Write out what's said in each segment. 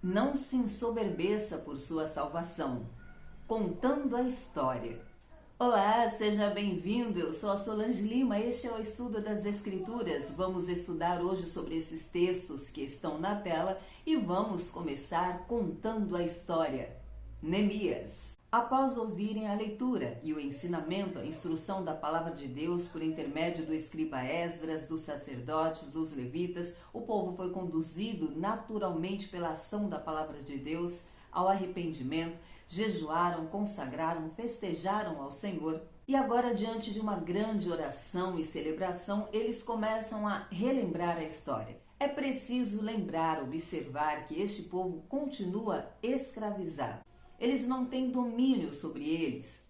Não se ensoberbeça por sua salvação. Contando a história. Olá, seja bem-vindo. Eu sou a Solange Lima. Este é o estudo das Escrituras. Vamos estudar hoje sobre esses textos que estão na tela e vamos começar contando a história. Neemias. Após ouvirem a leitura e o ensinamento, a instrução da palavra de Deus por intermédio do escriba Esdras, dos sacerdotes, dos levitas, o povo foi conduzido naturalmente pela ação da palavra de Deus ao arrependimento, jejuaram, consagraram, festejaram ao Senhor e agora, diante de uma grande oração e celebração, eles começam a relembrar a história. É preciso lembrar, observar que este povo continua escravizado. Eles não têm domínio sobre eles.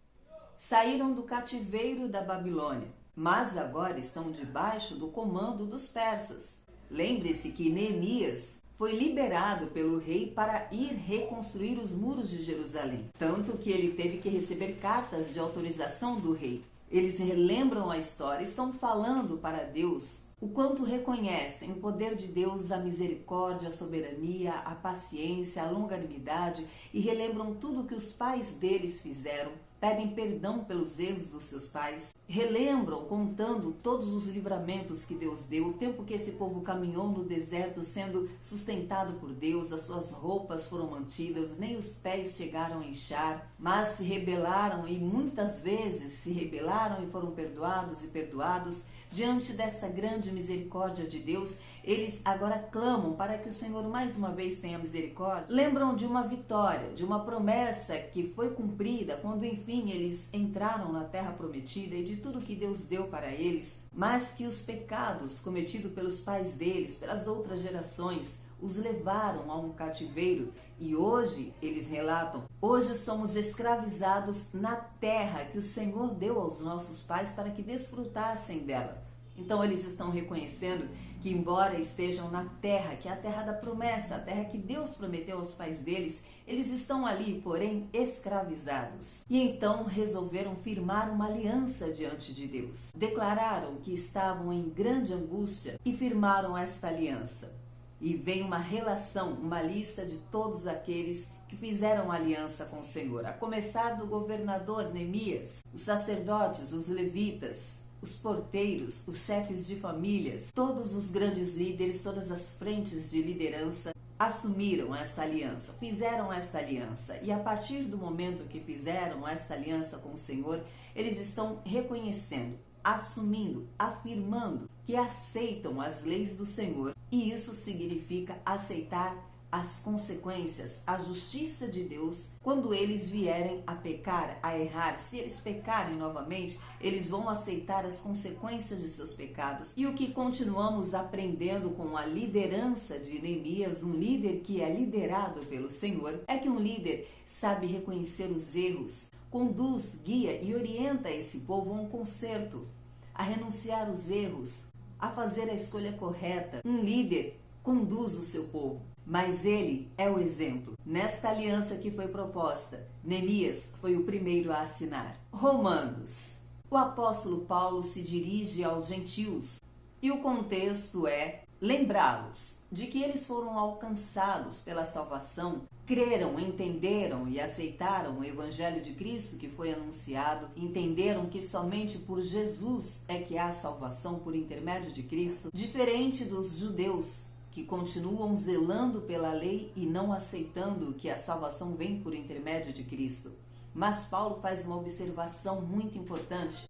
Saíram do cativeiro da Babilônia, mas agora estão debaixo do comando dos persas. Lembre-se que Neemias foi liberado pelo rei para ir reconstruir os muros de Jerusalém, tanto que ele teve que receber cartas de autorização do rei. Eles relembram a história, estão falando para Deus o quanto reconhecem o poder de Deus, a misericórdia, a soberania, a paciência, a longanimidade e relembram tudo que os pais deles fizeram, pedem perdão pelos erros dos seus pais, relembram contando todos os livramentos que Deus deu, o tempo que esse povo caminhou no deserto sendo sustentado por Deus, as suas roupas foram mantidas, nem os pés chegaram a inchar, mas se rebelaram e muitas vezes se rebelaram e foram perdoados e perdoados. Diante dessa grande misericórdia de Deus, eles agora clamam para que o Senhor mais uma vez tenha misericórdia. Lembram de uma vitória, de uma promessa que foi cumprida quando enfim eles entraram na terra prometida e de tudo que Deus deu para eles, mas que os pecados cometidos pelos pais deles, pelas outras gerações, os levaram a um cativeiro e hoje eles relatam: hoje somos escravizados na terra que o Senhor deu aos nossos pais para que desfrutassem dela. Então eles estão reconhecendo que embora estejam na terra, que é a terra da promessa, a terra que Deus prometeu aos pais deles, eles estão ali, porém, escravizados. E então resolveram firmar uma aliança diante de Deus. Declararam que estavam em grande angústia e firmaram esta aliança. E vem uma relação, uma lista de todos aqueles que fizeram aliança com o Senhor, a começar do governador Neemias, os sacerdotes, os levitas, os porteiros, os chefes de famílias, todos os grandes líderes, todas as frentes de liderança assumiram essa aliança, fizeram esta aliança. E a partir do momento que fizeram esta aliança com o Senhor, eles estão reconhecendo, assumindo, afirmando que aceitam as leis do Senhor. E isso significa aceitar as consequências, a justiça de Deus quando eles vierem a pecar, a errar. Se eles pecarem novamente, eles vão aceitar as consequências de seus pecados. E o que continuamos aprendendo com a liderança de Neemias, um líder que é liderado pelo Senhor, é que um líder sabe reconhecer os erros, conduz, guia e orienta esse povo a um conserto, a renunciar os erros, a fazer a escolha correta. Um líder conduz o seu povo, mas ele é o exemplo. Nesta aliança que foi proposta, Neemias foi o primeiro a assinar. Romanos. O apóstolo Paulo se dirige aos gentios e o contexto é lembrá-los de que eles foram alcançados pela salvação, creram, entenderam e aceitaram o evangelho de Cristo que foi anunciado, entenderam que somente por Jesus é que há salvação por intermédio de Cristo, diferente dos judeus que continuam zelando pela lei e não aceitando que a salvação vem por intermédio de Cristo. Mas Paulo faz uma observação muito importante.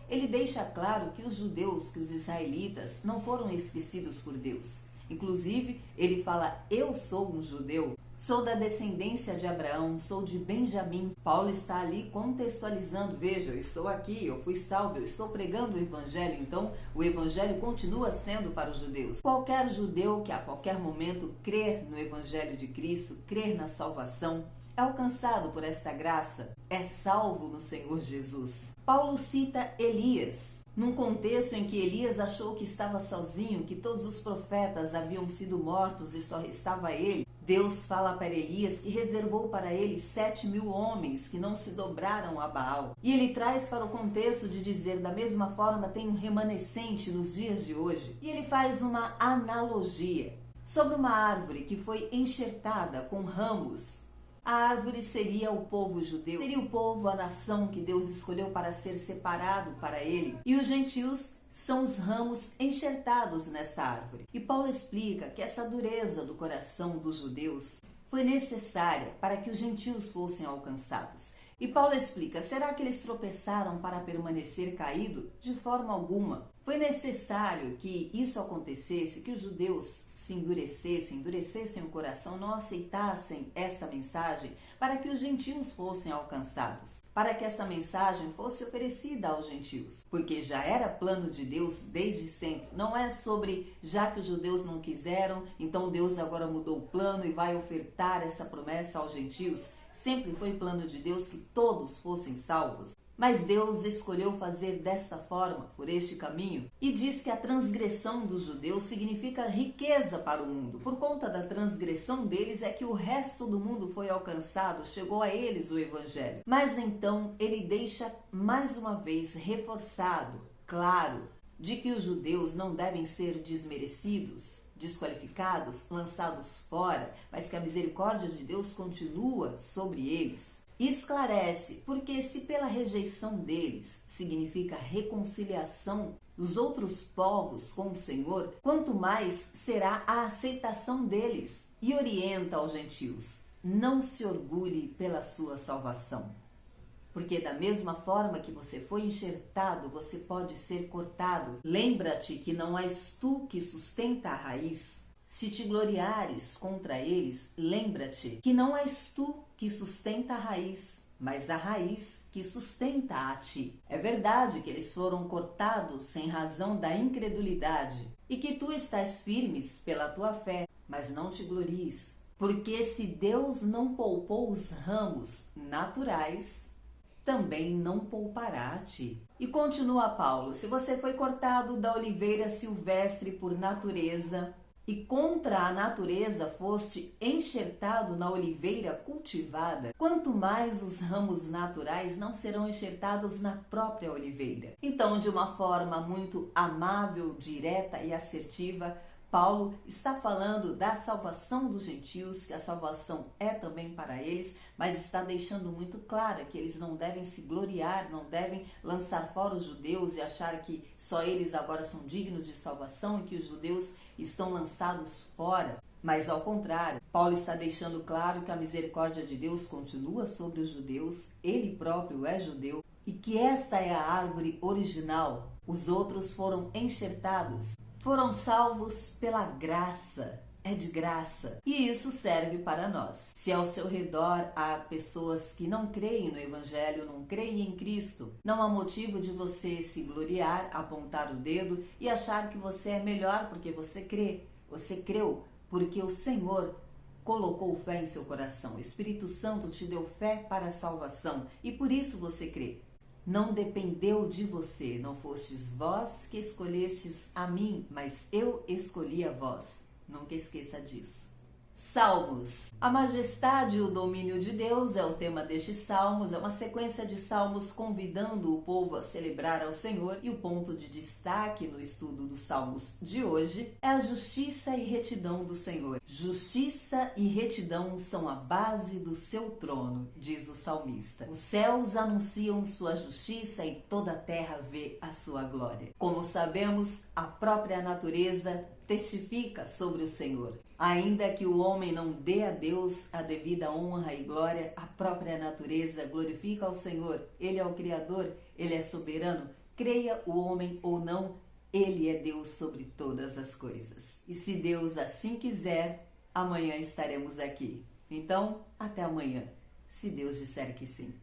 Ele deixa claro que os judeus, que os israelitas, não foram esquecidos por Deus. Inclusive, ele fala: eu sou um judeu, sou da descendência de Abraão, sou de Benjamim. Paulo está ali contextualizando: veja, eu estou aqui, eu fui salvo, eu estou pregando o evangelho, então o evangelho continua sendo para os judeus. Qualquer judeu que a qualquer momento crer no evangelho de Cristo, crer na salvação, é alcançado por esta graça, é salvo no Senhor Jesus. Paulo cita Elias, num contexto em que Elias achou que estava sozinho, que todos os profetas haviam sido mortos e só restava ele. Deus fala para Elias que reservou para ele 7.000 homens que não se dobraram a Baal. E ele traz para o contexto de dizer, da mesma forma tem um remanescente nos dias de hoje. E ele faz uma analogia. sobre uma árvore que foi enxertada com ramos. A árvore seria o povo judeu, seria o povo, a nação que Deus escolheu para ser separado para ele. E os gentios são os ramos enxertados nesta árvore. E Paulo explica que essa dureza do coração dos judeus foi necessária para que os gentios fossem alcançados. E Paulo explica, será que eles tropeçaram para permanecer caído? De forma alguma. Foi necessário que isso acontecesse, que os judeus se endurecessem o coração, não aceitassem esta mensagem, para que os gentios fossem alcançados, para que essa mensagem fosse oferecida aos gentios. Porque já era plano de Deus desde sempre. Não é sobre, já que os judeus não quiseram, então Deus agora mudou o plano e vai ofertar essa promessa aos gentios. Sempre foi plano de Deus que todos fossem salvos. Mas Deus escolheu fazer desta forma, por este caminho, e diz que a transgressão dos judeus significa riqueza para o mundo. Por conta da transgressão deles é que o resto do mundo foi alcançado, chegou a eles o evangelho. Mas então ele deixa mais uma vez reforçado, claro, de que os judeus não devem ser desmerecidos, desqualificados, lançados fora, mas que a misericórdia de Deus continua sobre eles. Esclarece, porque se pela rejeição deles significa reconciliação dos outros povos com o Senhor, quanto mais será a aceitação deles. E orienta aos gentios, não se orgulhe pela sua salvação. Porque da mesma forma que você foi enxertado, você pode ser cortado. Lembra-te que não és tu que sustenta a raiz. Se te gloriares contra eles, lembra-te que não és tu que sustenta a raiz, mas a raiz que sustenta a ti. É verdade que eles foram cortados sem razão da incredulidade e que tu estás firmes pela tua fé, mas não te glories. Porque se Deus não poupou os ramos naturais, também não poupará a ti. E continua Paulo, se você foi cortado da oliveira silvestre por natureza, e contra a natureza foste enxertado na oliveira cultivada, quanto mais os ramos naturais não serão enxertados na própria oliveira. Então, de uma forma muito amável, direta e assertiva, Paulo está falando da salvação dos gentios, que a salvação é também para eles, mas está deixando muito claro que eles não devem se gloriar, não devem lançar fora os judeus e achar que só eles agora são dignos de salvação e que os judeus estão lançados fora. Mas ao contrário, Paulo está deixando claro que a misericórdia de Deus continua sobre os judeus, ele próprio é judeu, e que esta é a árvore original. Os outros foram enxertados. Foram salvos pela graça, é de graça. E isso serve para nós. Se ao seu redor há pessoas que não creem no Evangelho, não creem em Cristo, não há motivo de você se gloriar, apontar o dedo e achar que você é melhor porque você crê. Você creu porque o Senhor colocou fé em seu coração. O Espírito Santo te deu fé para a salvação e por isso você crê. Não dependeu de você, não fostes vós que escolhestes a mim, mas eu escolhi a vós. Nunca esqueça disso. Salmos. A majestade e o domínio de Deus é o tema destes salmos, é uma sequência de salmos convidando o povo a celebrar ao Senhor, e o ponto de destaque no estudo dos salmos de hoje é a justiça e retidão do Senhor. Justiça e retidão são a base do seu trono, diz o salmista. Os céus anunciam sua justiça e toda a terra vê a sua glória. Como sabemos, a própria natureza testifica sobre o Senhor. Ainda que o homem não dê a Deus a devida honra e glória, a própria natureza glorifica ao Senhor. Ele é o Criador, Ele é soberano. Creia o homem ou não, Ele é Deus sobre todas as coisas. E se Deus assim quiser, amanhã estaremos aqui. Então, até amanhã, se Deus disser que sim.